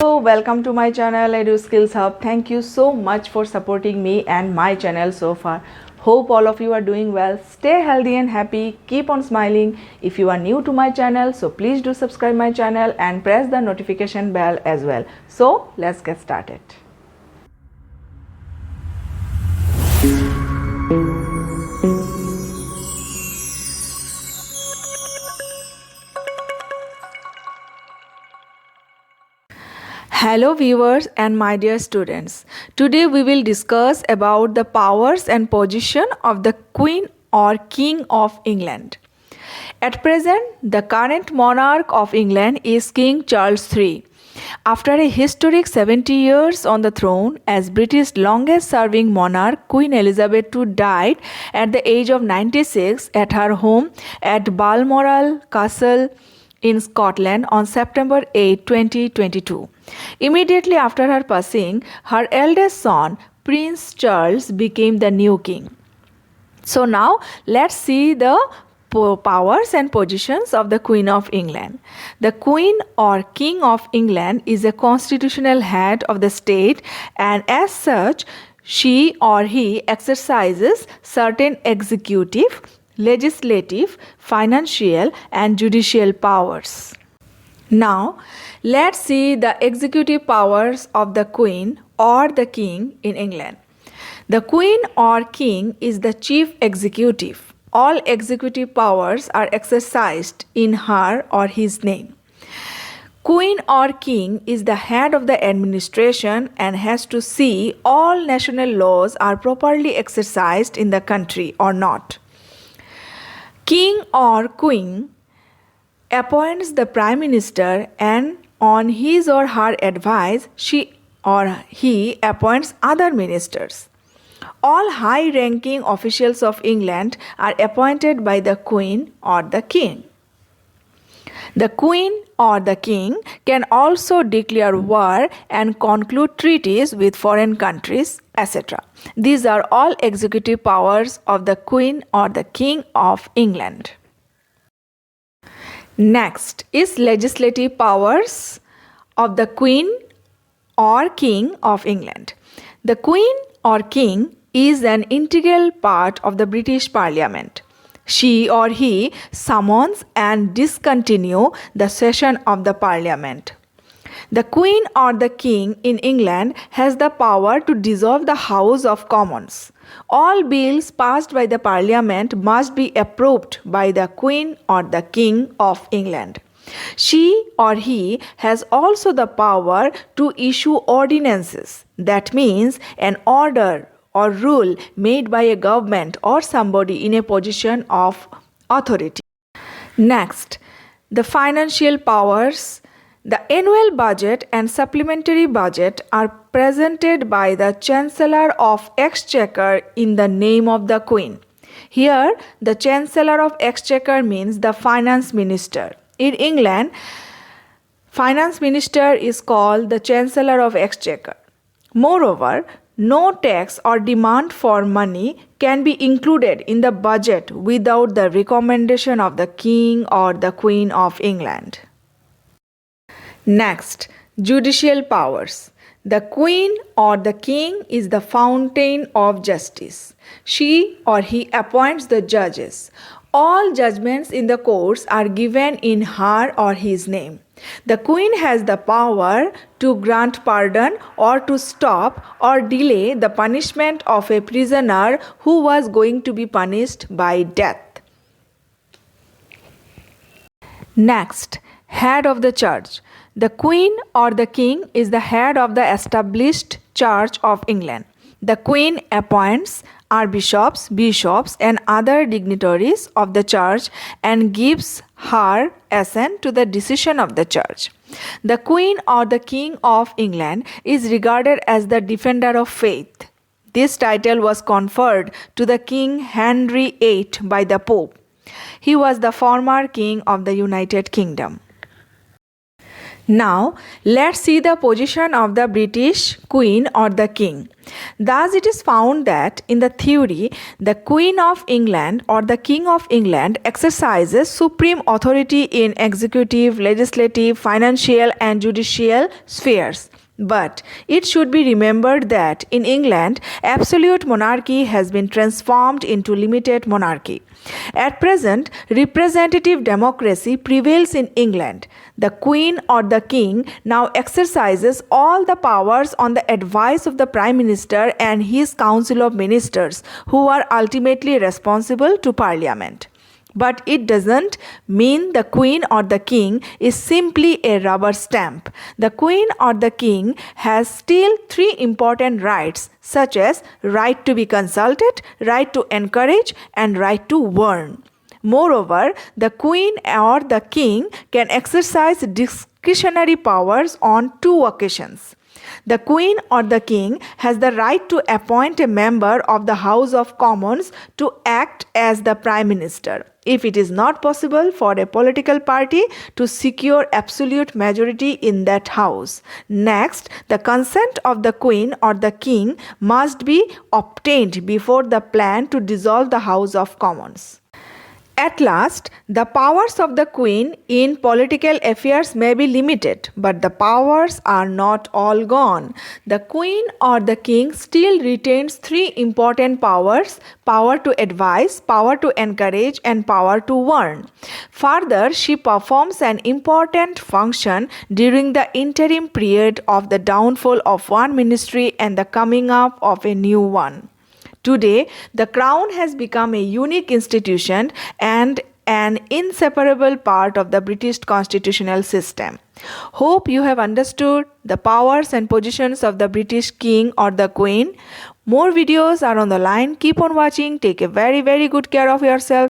Hello, welcome to my channel Eduskillshub. Thank you so much for supporting me and my channel so far. Hope all of you are doing well. Stay healthy and happy. Keep on smiling. If you are new to my channel, so please do subscribe my channel and press the notification bell as well. So let's get started. Hello viewers and my dear students. Today we will discuss about the powers and position of the Queen or King of England. At present, the current monarch of England is King Charles III. After a historic 70 years on the throne as British longest serving monarch, Queen Elizabeth II died at the age of 96 at her home at Balmoral Castle in Scotland on September 8, 2022. Immediately after her passing, her eldest son, Prince Charles, became the new king. So now let's see the powers and positions of the Queen of England. The Queen or King of England is a constitutional head of the state, and as such, she or he exercises certain executive, legislative, financial, and judicial powers. Now, let's see the executive powers of the Queen or the King in England. The Queen or King is the chief executive. All executive powers are exercised in her or his name. Queen or King is the head of the administration and has to see all national laws are properly exercised in the country or not. King or Queen appoints the Prime Minister, and on his or her advice, she or he appoints other ministers. All high-ranking officials of England are appointed by the Queen or the King. The Queen or the King can also declare war and conclude treaties with foreign countries, etc. These are all executive powers of the Queen or the King of England. Next is legislative powers of the Queen or King of England. The Queen or King is an integral part of the British Parliament. She or he summons and discontinue the session of the Parliament. The Queen or the King in England has the power to dissolve the House of Commons. All bills passed by the Parliament must be approved by the Queen or the King of England. She or he has also the power to issue ordinances. That means an order or rule made by a government or somebody in a position of authority. Next, the financial powers. The annual budget and supplementary budget are presented by the Chancellor of Exchequer in the name of the Queen. Here, the Chancellor of Exchequer means the Finance Minister. In England, Finance Minister is called the Chancellor of Exchequer. Moreover, no tax or demand for money can be included in the budget without the recommendation of the King or the Queen of England. Next, judicial powers. The Queen or the King is the fountain of justice. She or he appoints the judges. All judgments in the courts are given in her or his name. The Queen has the power to grant pardon or to stop or delay the punishment of a prisoner who was going to be punished by death. Next, head of the church. The Queen or the King is the head of the established Church of England. The Queen appoints archbishops, bishops, and other dignitaries of the church and gives her assent to the decision of the church. The Queen or the King of England is regarded as the defender of faith. This title was conferred to the King Henry VIII by the Pope. He was the former king of the United Kingdom. Now, let's see the position of the British Queen or the King. Thus, it is found that in the theory, the Queen of England or the King of England exercises supreme authority in executive, legislative, financial, and judicial spheres. But it should be remembered that in England, absolute monarchy has been transformed into limited monarchy. At present, representative democracy prevails in England. The Queen or the King now exercises all the powers on the advice of the Prime Minister and his Council of Ministers, who are ultimately responsible to Parliament. But it doesn't mean the Queen or the King is simply a rubber stamp. The Queen or the King has still three important rights, such as right to be consulted, right to encourage, and right to warn. Moreover, the Queen or the King can exercise discretionary powers on two occasions. The Queen or the King has the right to appoint a member of the House of Commons to act as the Prime Minister, if it is not possible for a political party to secure absolute majority in that house. Next, the consent of the Queen or the King must be obtained before the plan to dissolve the House of Commons. At last, the powers of the Queen in political affairs may be limited, but the powers are not all gone. The Queen or the King still retains three important powers: power to advise, power to encourage, and power to warn. Further, she performs an important function during the interim period of the downfall of one ministry and the coming up of a new one. Today, the Crown has become a unique institution and an inseparable part of the British constitutional system. Hope you have understood the powers and positions of the British King or the Queen. More videos are on the line. Keep on watching. Take a very good care of yourself.